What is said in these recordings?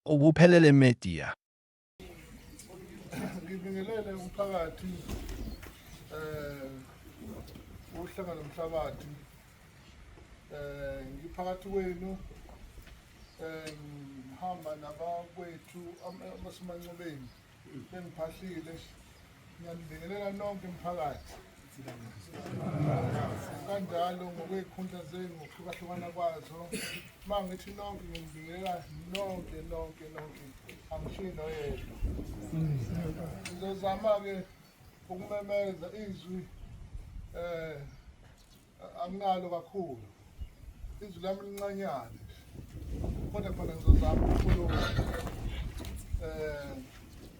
ubuphelele media. Ngibingelele umphakathi uhlanga lomhlabathi ngiphakathi kwenu ngihamba nabakwethu abasimancubeni bengiphahlile ngiyabingelela nonke umphakathi kanjalo ngokwekhundla zenu ngokuhlukahlukana kwazo mangithi nonke ngibingelela nonke angishiyi noyedwa ngizozama-ke ukumemeza izwi anginalo kakhulu izwi lami lincanyane kodwa khona ngizozama ukukhuluma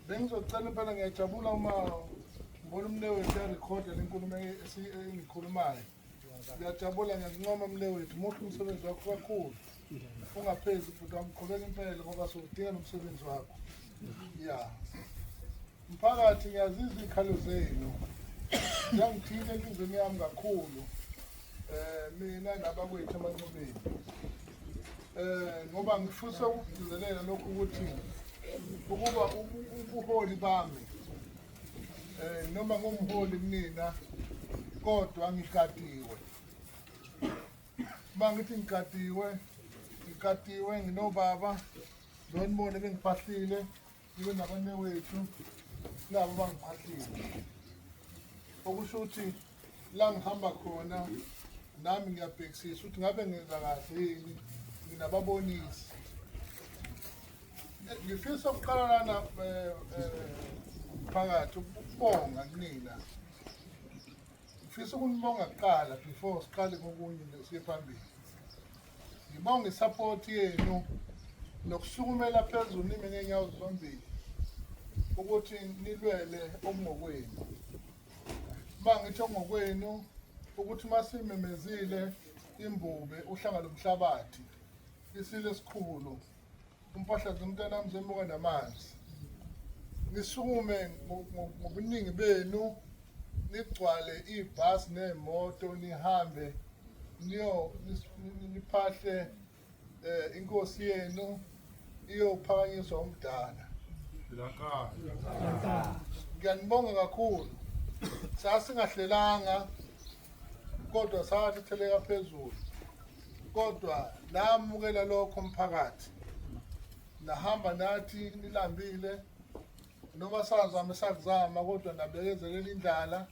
bengizocela impela ngiyajabula uma ngibona umnewethu yarekhoda le nkulumo engikhulumayo ngiyajabula ngiyancoma mnewethu muhle umsebenzi wakho kakhulu ungaphezi futhi wamqhubeka impela ngoba sowudinga nomsebenzi wakho ya mphakathi ngiyazizwa iy'khalo zenu ziyangithinta enhlizweni yami kakhulu mina nabakwethu emancubeni ngoba ngifisa ukugcizelela lokhu ukuthi ukuba ubuholi bami noma ngumholi kunina kodwa ngikatiwe bangithi ngikatiwe nginobaba nonibone bengiphahlile ngibe nabanewethu labo bangiphahlile okusho ukuthi la ngihamba khona nami ngiyabhekisisa ukuthi ngabe ngenza kahle yini nginababonisi ngifisa ukuqala lana phakathi ukubonga kunina ngifisa ukunibonga kuqala before siqale ngokunye siye phambili ngibonga isupport yenu nokusukumela phezulu nime ngeenyawo zombili ukuthi nilwele okungokwenu bangithi okungokwenu ukuthi masimemezile imbube uhlanga lomhlabathi isile esikhulu umpahla zomntanami zemuka namanzi nisukume ngobuningi benu nigcwale ibhasi nemoto nihambe niphahle inkosi yenu iyophakanyiswa umdala ngiyanibonga kakhulu sasingahlelanga kodwa sathetheleka phezulu kodwa namukela lokho umphakathi nahamba nathi nilambile noma sazama sakuzama kodwa nabekezelela indlala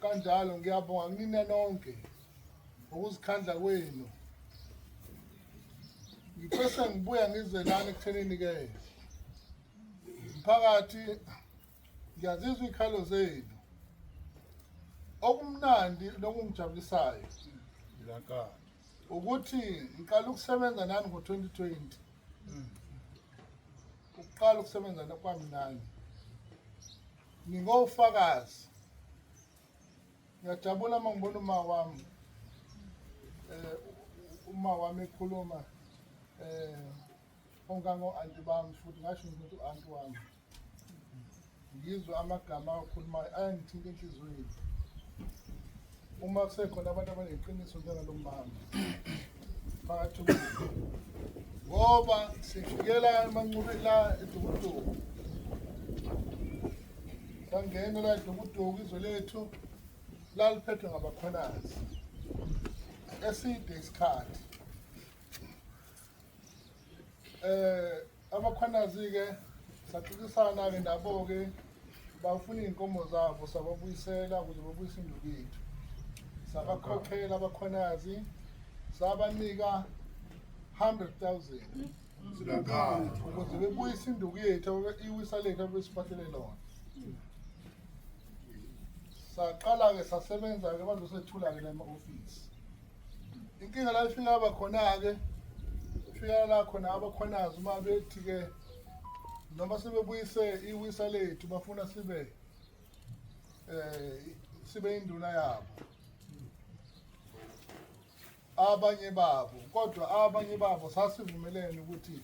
kanjalo ngiyabonga kunina nonke ukuzikhandla kwenu ngipese ngibuya ngize nani ekuthenini-ke mphakathi ngiyazizwa iy'khalo zenu okumnandi nokungijabulisayo ukuthi ngiqala ukusebenza nani ngo-2020 ukuqala ukusebenza kwami nani ngingofakazi ngiyajabula uma ngibona uma wami ekhuluma ongango-anti bami futhi ngasho ukuthi u-anti wami ngizwe amagama akhulumayo ayangithinta enhliziyweni uma kusekhona abantu abaneqiniso njengalo mama phakathi ngoba sifikela emancubeni la edukuduku sangena la edukuduku izwe lethu laliphethwe ngabakhwenazi eside isikhathi abakhwenazi-ke saxoxisana-ke nabo-ke bafuna iy'nkomo zabo sababuyisela ukuze babuyise induku yethu sabakhokhela abakhwenazi sabanika 100,000 ukuze bebuyise induku yethu iwisa lethu abesiphathele lona saqala-ke sasebenza-ke bazosethula-ke la ema-ofisi inkinga la ifika abakhona-ke fika la khona abakhwenazi uma bethi-ke noma sebebuyise iwisa lethu bafuna sibe induna yabo abanye babo sasivumelene ukuthi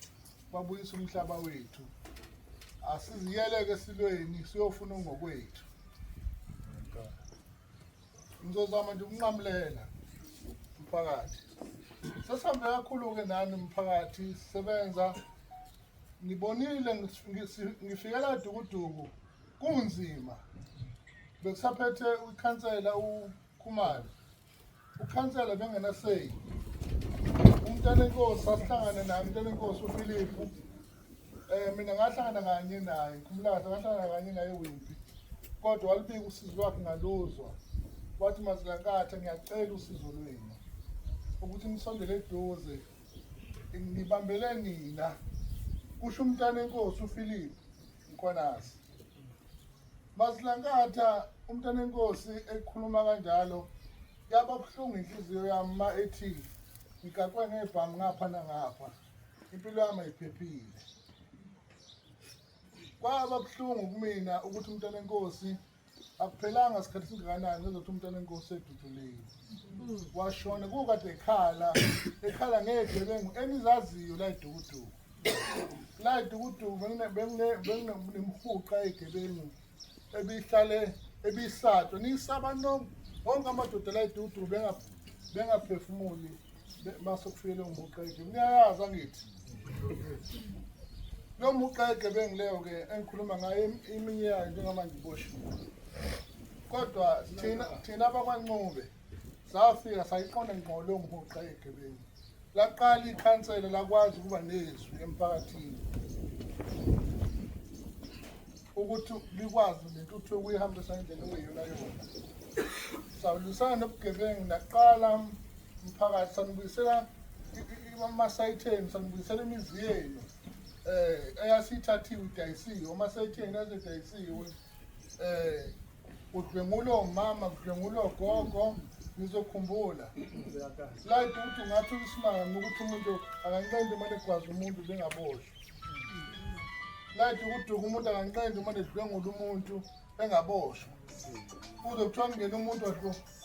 babuyise umhlaba wethu asiziyeleke esilweni siyofuna ngokwethu ngizozama nje ukunqamulela umphakathi. Sesihambe kakhulu-ke nani umphakathi sisebenza ngibonile ngifikela Dukuduku kunzima bekusaphethe ukhansela uKhumalo ukhansela bengena say umntana enkosi asihlangane naye umntana enkosi uPhilip mina ngahlangana kanye naye kumlahla ngahlangana kanye naye Wimpi kodwa walibika usizo lwakhe ngaluzwa wathi Masilankatha ngiyacela usizo lwenu ukuthi nisondele eduze ngibambele nina kusho umntana enkosi uPhilip Mkhwanazi Masilankatha umntana enkosi ekhuluma kanjalo yaba buhlungu inhliziyo yami ethi ngigaqwe ngebhamu ngapha nangapha impilo yami ayiphephile kwaba buhlungu kumina ukuthi umntana enkosi akuphelanga isikhathi singakanani ngezothi umntana enkosi edudulile washona kukade ekhala ngegebengu enizaziyo la eDukuduku la eDukuduku benginemhuqa egebengu ebihlale ebisatho nisaba wonke amadoda la eDukuduku bengaphefumuli masokufike lo mhuqa egebengu niyayazi angithi lo mhuqa egebengu leyo ke engikhuluma ngayo iminyaka njengoba ngiboshiwe kodwa thina abakwaNcube safika sayiqonda ngqo lo mhuqa egebengu laqala ikhansela lakwazi ukuba nezwi emphakathini ukuthi likwazi lentuthuko ukuyihambisa indlela okuyiyona yona sawulisana nobugebengu naqala umphakathi sanibuyisela amasayitheni sanibuyisela imizi yenu eyasithathiwe idayisiwe amasayitheni azedayisiwe udlwengulo mama udlwengulo gogo nizokhumbula la ukuthi ngathi usimanga ukuthi umuntu akanqende uma egwaza umuntu bengaboshwa la ukuthi umuntu akanqende uma edlwengula umuntu engaboshwa kuze kuthiwa ngene umuntu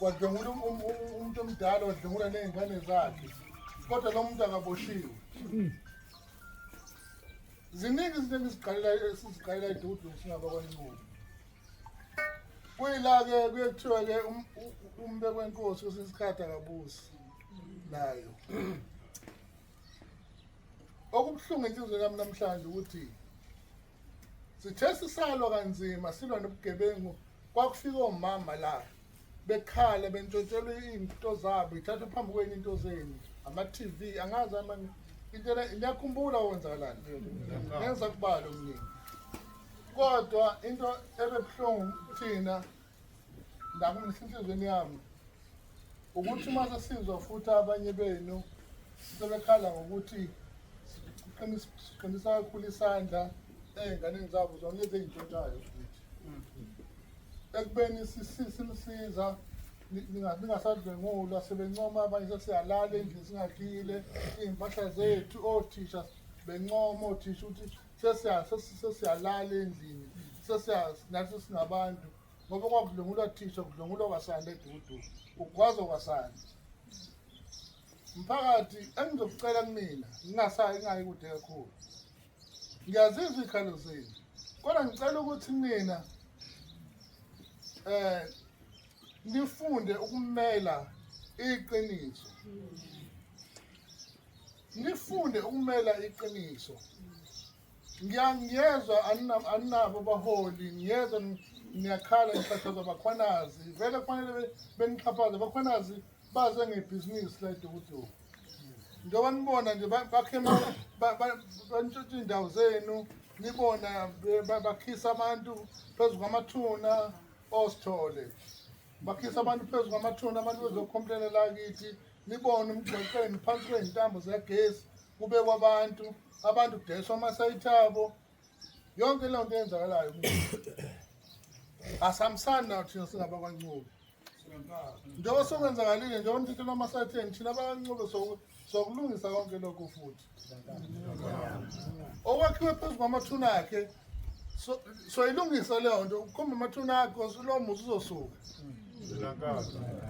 wadlwengula umuntu omdala wadlwengula nezingane zakhe kodwa lo muntu akaboshiwe ziningi izinto esiziqalela eDukuduku singabakwaNcube kuyila-ke kuyekuthiwa-ke umbeko wenkosi kwesinye akabusi nayo okubuhlungu inhliziyo yami namhlanje ukuthi sithe sisalwa kanzima silwa nobugebengu kwakufika omama la bekhala bentshontshelwe izinto zabo ithatha phambi kwenu into zenu ama-TV angazi ngiyakhumbula okwenzakalani ngenza kubala okuningi kodwa into ebebuhlungu thina enhliziyweni yami ukuthi mase sizwa futhi abanye benu sebekhala ngokuthi siqinisa kakhulu isandla ey'nganeni zabo zona lezi ey'ntshontshayo futhi ekubeni simsiza ningasadlwengulwa sebencoma abanye sesiyalala endlini singadlile iy'mpahla zethu othisha bencoma othisha ukuthi sesiyalala endlini nathi singabantu ngoba kwakudlwengulwa thisha kudlwengulwa kwasanda eDukuduku ukwazi kwasanda mphakathi engizokucela kumina ingayi kude kakhulu ngiyazizwa ikhalo zenu kodwa ngicela ukuthi mina nifunde ukumela iqiniso nifunde ukumela iqiniso ngiyezwa aninabo abaholi ngiyezwa niyakhala nixhaphaza abakhwanazi vele kufanele benixhaphaze abakhwanazi baze ngebhizinisi la eDukuduku njengoba nibona nje bantshontsha iy'ndawo zenu nibona bakhisa abantu phezu kwamathuna osithole bakhisa abantu phezu kwamathuna abantu bezokhomplela la kithi nibone umgxoxeni phansi kwey'ntambo zagesi kubekwa abantu kudeshwa amasayithi abo yonke leyo nto eyenzakalayo asihambisani nayo thina singabakwaNcube njengoba sokwenzakalile njengoba nithethelwa amasayitheni thina abakwaNcube sokulungisa konke lokho futhi okwakhiwe phezu kwamathuna akhe soyilungisa leyo nto ukhomba amathuna akho lowo muzi uzosuka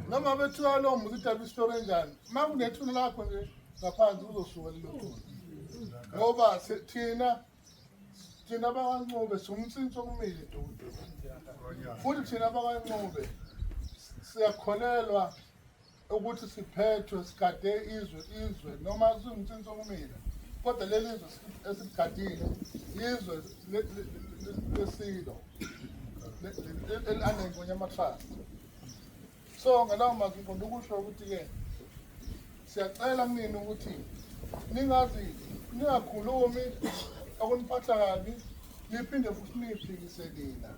noma bethiwa lowo muzi idala isitori enjani uma kunethuna lakho nje ngaphansi uzosuka lelo thuna ngoba thina abakwaNcube siwumtsinsi okumile eDukuduku futhi thina abakwaNcube siyakholelwa ukuthi siphethwe sigade izwe noma siwumtsinsi okumile kodwa leli zwe esigadile izwe lesilo elanengonya amatrust. So ngalawo mazwi ngiqonda ukusho ukuthi-ke siyacela kunini ukuthi ningakhulumi okuniphatha kabi, niphinde futhi niyiphikise lina.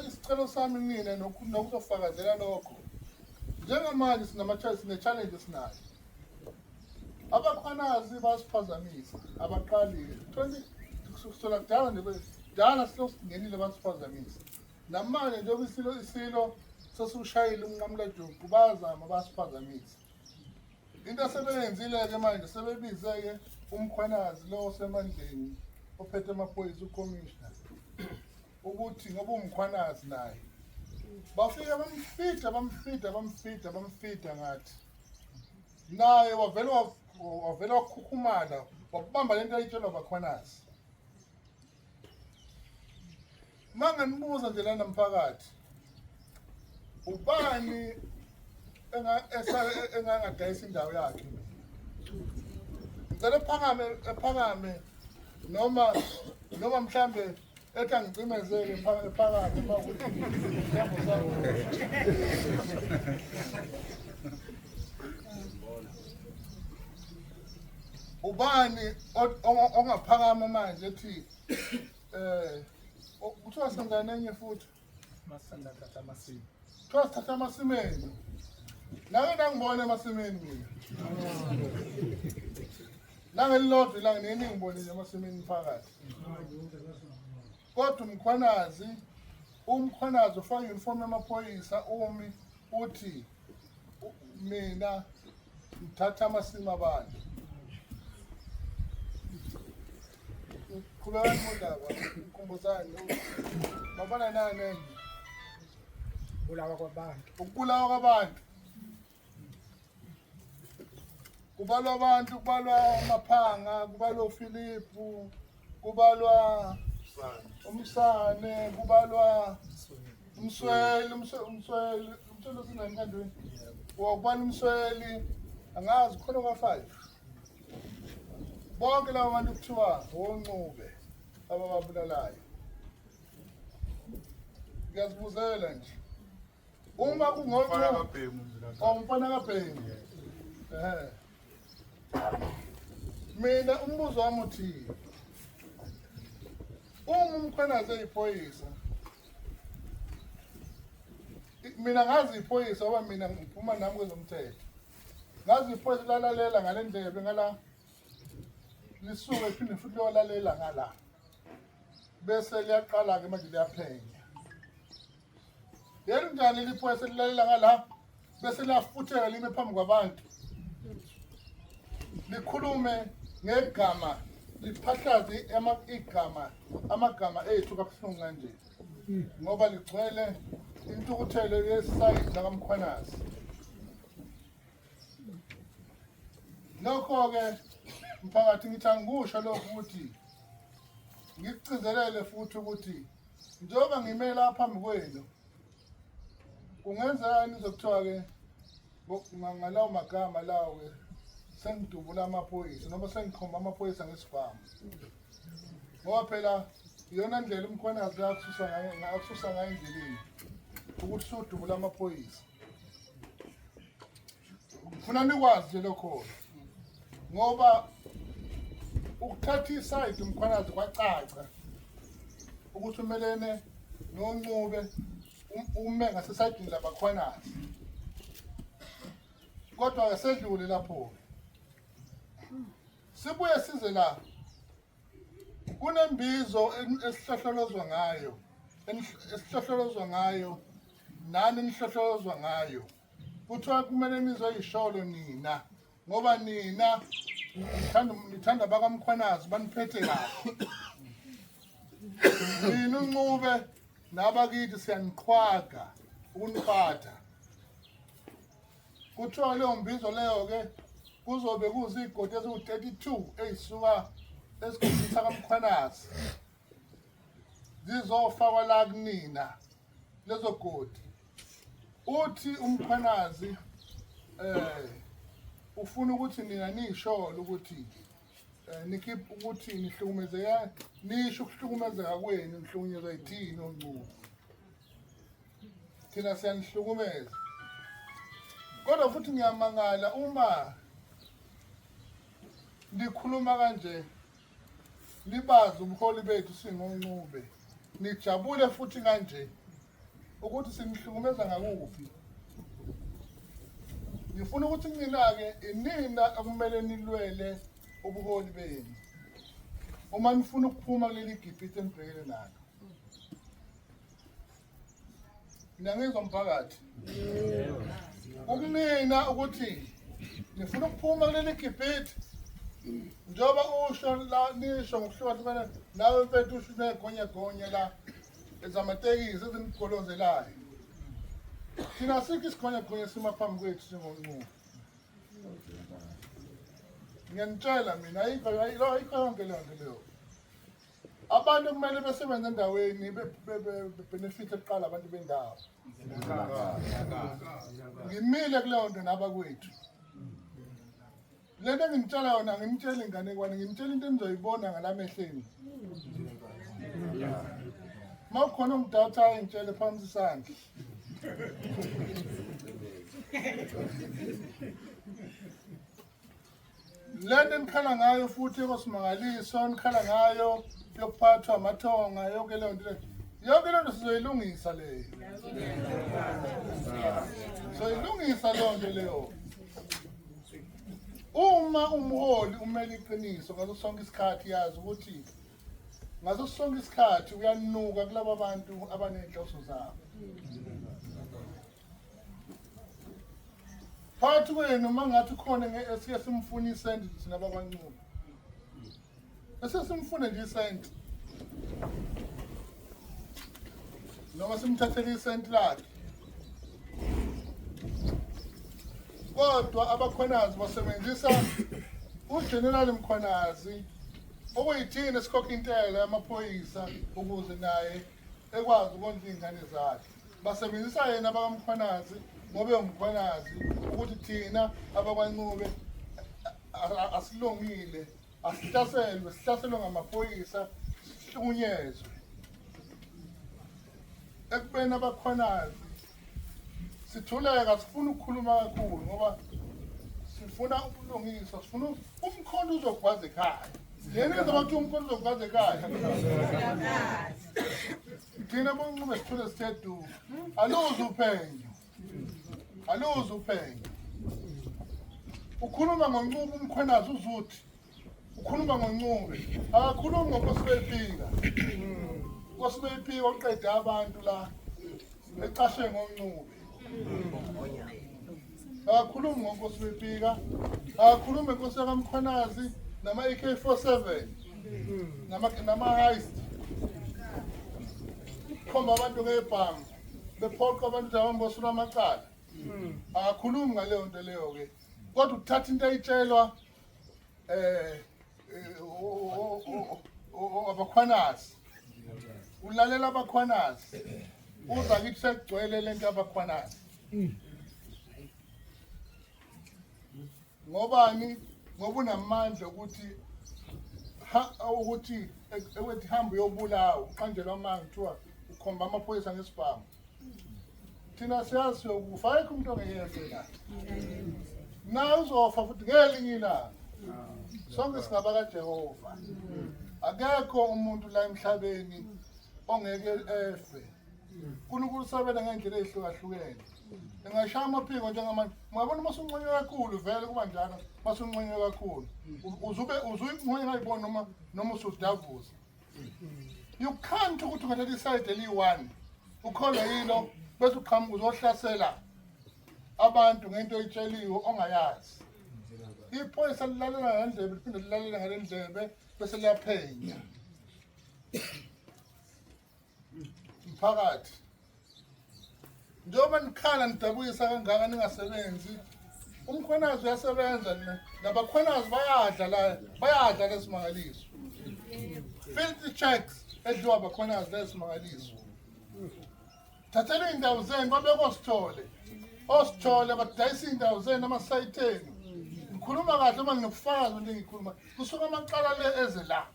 Isicelo sami nina nokuzofakazela lokho, njengamanje sine-challenge esinayo. Abakhwanazi basiphazamisa, abaqalile 20 kusukela kudala singenile basiphazamisa. Namanje njengoba isilo sesiwushayile umnqamulajuqu bazama basiphazamisa. Into asebeyenzile-ke manje sebebize-ke umkhwanazi lo osemandleni ophethe amaphoyisa uCommissioner ukuthi ngoba umkhwanazi naye bafika bamfida ngathi naye wavela wakhukhumala wakubamba lento ayitshelwa abakhwanazi. Manganibuza nje lana mphakathi, ubani engangadayisa indawo yakhe? Ngicela ephakame noma mhlambe ethi angicimezele ephakame ukuthi mhlambe sakho. Ubani ongaphakama manje ethi kuthiwa sengane enye futhi Masanda Tata Masini. kuthiwa sithatha amasimeni. Nake nangibona emasimeni mina. Nangelilodwa ilanga nini ngibonile emasimeni phakathi. Kodwa umkhwanazi ufaka uniform yamaphoyisa umi uthi mina ngithatha amasimi abantu. Khulekani modaba ukukhumbuzani mabona nani Ukubulawa kwabantu. Ukubulawa kwabantu. Kubalwa abantu, kubalwa amaphanga, kubalwa uPhilippu, kubalwa uMsane, kubalwa umsweli sinani kandweni. Wakubala umsweli angazi khona ka5. Bonke labo bantu kuthiwa oNcube abababulalayo. Ngiyazibuzela nje. Uma kungoNcube umfana kaBhengu. Mina umbuzo wami uthi umkhwanazi eyiphoyisa. Mina ngazi iphoyisa ngoba mina ngiphuma nami kwezomthetho. Ngazi iphoyisa lalalela ngale ndlebe ngala lisuke iphinde futhi lolalela ngala. Bese liyaqala ke manje liyaphenya. Yena njani liphoyisa lilalela ngala bese liyafutheka lime phambi kwabantu. Likhulume ngegama liphahlaze amagama ethu kabuhlungu kanje ngoba ligcwele intukuthelo yesayidi lakamkhwanazi. Lokho-ke mphakathi ngithi angikusho lokho ukuthi ngikucizelele futhi ukuthi njengoba ngime lapha phambi kwenu kungenzekani izokuthiwa-ke ngalawo magama lawo-ke sengidubula amaphoyisa noma sengikhomba amaphoyisa ngesibhamu. Ngoba phela iyona ndlela umkhwanazi akususa ngayo endleleni ukuthi sudubula amaphoyisa. Ngifuna nikwazi nje lokho ngoba ukuthatha isayidi umkhwanazi kwacaca ukuthi umelene noNcube ume ngasesayidini labakhwanazi. Kodwa asedlule lapho. Sibuye size la kunembizo esihlohlolozwa ngayo nani nihlohlolozwa ngayo. Kuthiwa kumele nizwe isholo nina ngoba nina nithanda bakamkhwanazi baniphethe kahle. Nina uNcube nabakithi siyaniqhwaga ukuniphatha. Kuthiwa leyo mbizo leyo-ke kuzobe kuzigodi eziwu-32 ezisuka esigodini sakamkhwanazi zizofakwa la kunina lezo godi. Uthi umkhwanazi ufuna ukuthi nina nisholo ukuthi nikhiphe ukuthi nihlukumezeka nisho ukuhlukumezeka kwenu nihlukunyezwa yithini onqubo. Thina siyanihlukumeza. Kodwa futhi ngiyamangala uma nikhuluma kanje libazi ubuholi bethu singonqube nijabule futhi kanje ukuthi sinihlukumeza ngakuphi. Ngifuna ukuthi nina-ke inina akumele nilwele ubuholi benu uma nifuna ukuphuma kuleli Gibhithe enibhekene nalo. Niyangizwa mphakathi? Ukunina ukuthi nifuna ukuphuma kuleli Gibhithe njengoba usho la nisho ngokuhlukahlukana nawe mfethu usho negonyagonya la ezamatekisi ezinigolozelayo. Thina sikho isigonyagonya sima phambi kwethu singonqubo. Ngiyanitshela mina ayikho yonke leyo. Abantu kumele besebenze endaweni benefit eqala abantu bendawo. Ngimile kuleyo nto nabakwethu. Lento engimtshela yona ngimtshela inganekwane ngimtshela into enizoyibona ngalamehleni. Mawukhona ungidawutha ngitshele phansi isandla. Lento enikhala ngayo futhi ekosimangaliso nikhala ngayo yokuphathwa amathonga yonke leyo nto sizoyilungisa leyo. Sizoyilungisa leyo nto leyo. Uma umholi umele iqiniso ngaso sonke isikhathi yazi ukuthi ngaso sonke isikhathi uyanuka kulabo bantu abanenhloso zabo. Phakathi kwenu uma ngathi khona esike simfuna isenti thina babanqube. Simfune nje isenti. Noma simthathele isenti lakhe. Kodwa abakhwenazi basebenzisa uGeneral Mkhwanazi okuyithini esikhokha intela yamaphoyisa ukuze naye ekwazi ukondla izingane zakhe. Basebenzisa yena abakamkhwanazi ngobe umkhwanazi ukuthi thina abakwanqube asilungile sihlaselwe ngamaphoyisa sihlukunyezwe. Ekubeni abakhwanazi sithuleka sifuna ukukhuluma kakhulu ngoba sifuna ubulungiswa sifuna umkhondo uzogwaza ekhaya. Yena ezabathi umkhondo uzogwaza ekhaya. Thina bonqube sithule sithethu aluze uphenyo. Aluze uphenyo. Ukhuluma ngonqubo umkhwenazi uzuthi. Ukhuluma ngonqube. Akakhulumi ngokosibeyifika. Kosibeyifika oqeda abantu la eqashe ngonqube. Akakhulumi ngokosibeyifika. Akakhulumi nkosi yakamkhwenazi nama AK47 nama heist. Khomba abantu ngebhamu bephoqa abantu abambosula amacala. Akakhulumi ngaleyo nto leyo ke. Kodwa uthatha into ayitshelwa abakhwanazi. Ulalela abakhwanazi. Uza kithi sekugcwele lento abakhwanazi. Ngobani? Ngoba unamandla ukuthi ewethi hambe uyobulawa uqanjelwa amanga kuthiwa ukhomba amaphoyisa ngesibhamu. Thina siyazi yokufa ayikho umuntu ongeyenze la. Na uzofa futhi ngelinye ilanga. Sonke singaba kaJehova. Akekho umuntu la emhlabeni ongeke efe. uNkulunkulu usabela ngendlela ezihlukahlukene. Engashaya amaphiko njengamanje. Ungabona masunqonywe kakhulu vele kuba njalo masunqonywe kakhulu. Uzuyinqonywe ngayibona noma usudavuza. You can't ukuthi ungathatha iside eliyi-1. Ukholwa yilo bese uqhamuka uzohlasela abantu ngento oyitsheliwe ongayazi. Iphoyisa lilalela ngendlebe liphinde lilalela ngale ndlebe bese liyaphenya. Mphakathi njengoba nikhala nidabuyisa kangaka ningasebenzi umkhwenazi uyasebenza nabakhwenazi bayadla lesimangaliso. Filthy checks edliwa abakhwenazi lesimangaliso. Thathela iy'ndawo zenu babeke osithole badayisa iy'ndawo zenu amasayitheni ngikhuluma kahle uma nginobufakazi into engikhuluma kusuka amaqala le eze la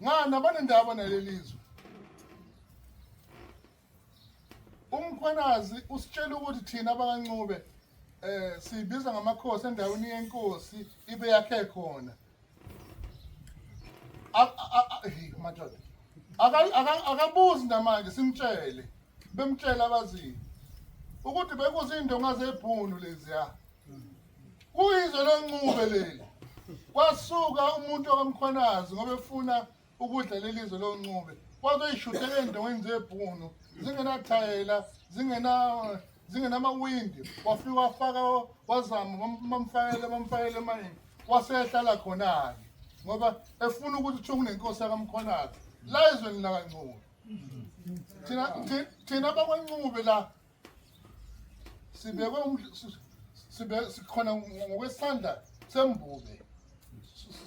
ngana banendaba nalelizwe umkhwenazi usitshela ukuthi thina abakancube sibiza ngamakhosi endaweni yenkosi ibe yakhe khona madoda akabuzi namanje simtshele bemtshela abaziyo ukuthi bekuzinto ngazebhunu leziya kuyizwe lencube leli kwasuka umuntu okamkhwenazi ngoba efuna ukudla lelizwe lencube wazoyishuthela endongeni zebhunu zingenathayela zingenamawindi wafika wafaka wazama bamfakele emayini wasehlala khona-ke ngoba efuna ukuthi kuthiwa kunenkosi yakamkhwenazi la ezweni lakancube thina abakwancube la sikhona ngokwesandla sembube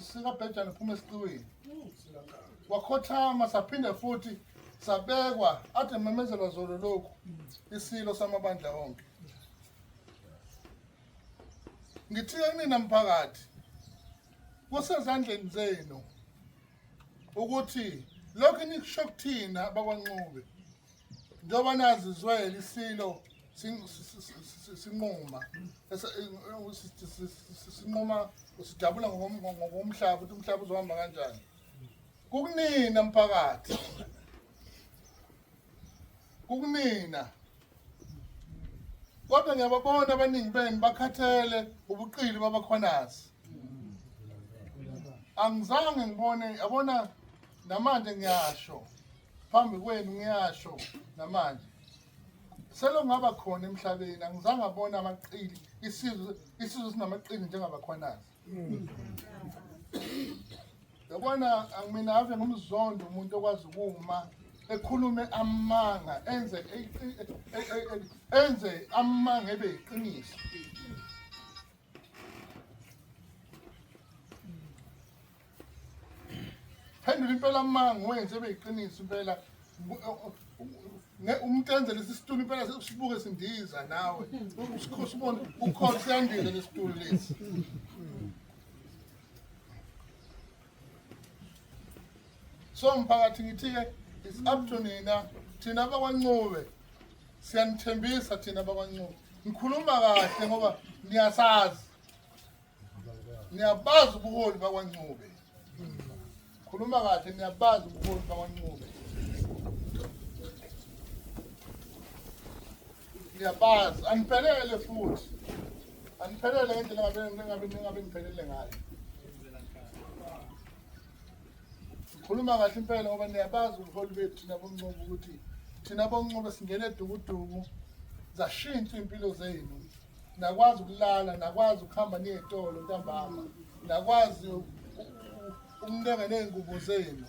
sikabhejane phuma esiqiweni wakhothama saphinde futhi sabekwa ade memezelwa zolo lokhu isilo samabandla onke ngithiye nina mphakathi kusezandleni zenu ukuthi lokhu nikusho kuthina abakwancube njengoba nazi zwele isilo sinquma sijabula ngokomhlaba ukuthi umhlaba uzohamba kanjani kukunina mphakathi kukunina kodwa ngiyababona abaningi benu bakhathele ubuqili babakhwenazi angizange ngibone yabona namanje ngiyasho phambi kwenu ngiyasho namanje selo ngaba khona emhlabeni angizange ngabona amaqili isizwe sinamaqili njengabakhwenazi yabona angimina ave ngumzondo umuntu okwazi ukuma ekhulume amanga enze amanga ebe iqiniso phendula impela amanga wenze ebe iqiniso impela umuntu enze lesi situlo impela sibuke sindiza nawe usibone ukhona siyandiza lesitulo lesi so mphakathi ngithi-ke it's up to nina thina abakwancube siyanithembisa thina abakwancube ngikhuluma kahle ngoba niyasazi niyabazi ubuholi bakwancube khuluma kahle niyabazi ubuholi bakwancube niyabazi aniphelele futhi aniphelele ngendlela ngabe niphelele ngayo khuluma kahle impela ngoba niyabazi ubuholi bethu thina bonqube ukuthi thina bonqube singene edukuduku zashintsha impilo zenu nakwazi ukulala nakwazi ukuhamba niyetolo ntambama nakwazi ukunenga ney'ngubo zenu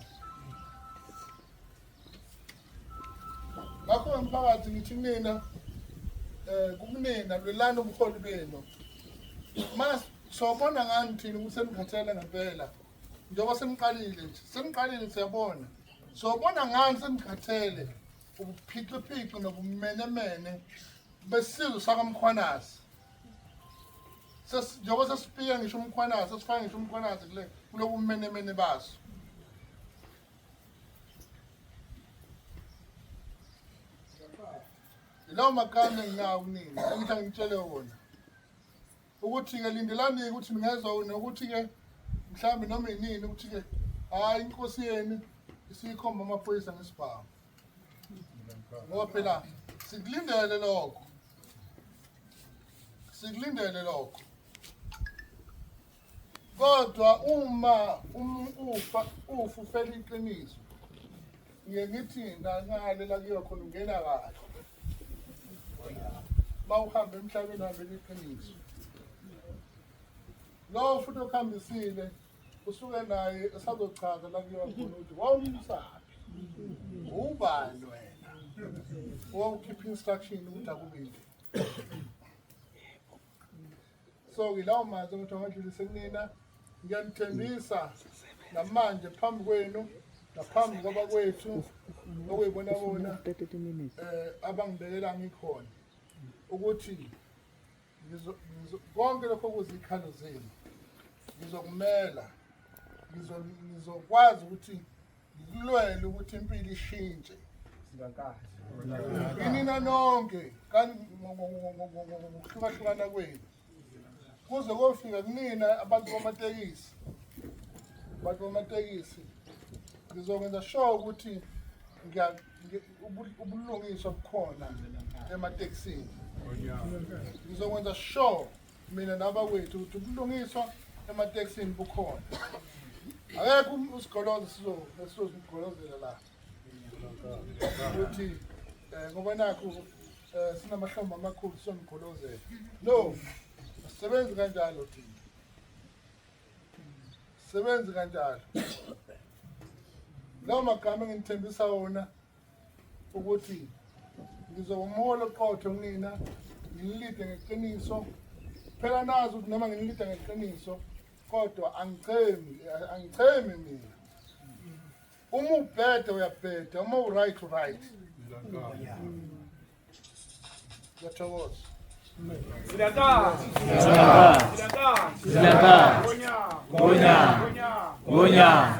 ngakho emphakathi ngithi nina kukunina lwelani ubuholi benu mas sobona ngani thina ukuthi senikhathele ngempela njengoba seniqalile nje seniqalile siyabona sobona ngani senikhathele ubuphiciphici nobumenemene besizwe sakamkhwanazi njengoba sesifika ngisho umkhwanazi sesifaka ngisho umkhwanazi kulobu bumenemene baso ilawo magama enginawo nina engithi ngitshele wona ukuthi-ke lindelani-ke ukuthi ningezwa nokuthi-ke mhlawumbe noma inini ukuthi-ke hhayi inkosi yenu isiyikhomba amaphoyisa ngesibhamu ngoba phela sikulindele lokho kodwa uma ufa ufela iqiniso ngiye ngithi ngale la kuyiwa khona ungena kahle mawuhamba emhlabeni uhambele iqiniso lo futhi okuhambisile usuke naye esazochaza la kuyiwa khona ukuthi wawumsaphi ubani wena wawukhipha instruction ukuthi akubili so ilawo mazwi ukuthi angadlulise kunina ngiyanithembisa namanje phambi kwenu ngaphambi kwabakwethu okuyibona bona abangibekela ngikhona ukuthi konke lokho kuzikhalo zenu ngizokumela, ngizokwazi ukuthi ngilwele ukuthi impilo ishintshe inina nonke ngokuhlukahlukana kwenu kuze kofika kunina abantu bamatekisi ngizokwenza sure ukuthi ubulungiswa bukhona ematekisini. Ngizokwenza sure mina nabakwethu ukuthi ubulungiswa ematekisini bukhona. Akekho usigolozo sizozigolozela la ukuthi ngoba nakho sinamahlombe amakhulu somgolozela. No, sebenzi kanjalo thina. Sebenzi kanjalo. Lawo magama engithembisa wona ukuthi ngizomhola oqotho kunina, ngilide ngeqiniso. Phela nazi ukuthi noma ngilide ngeqiniso kodwa angichemi mina. Uma ubhede uyabheda, uma uright. Ngiyathokoza. Gonya.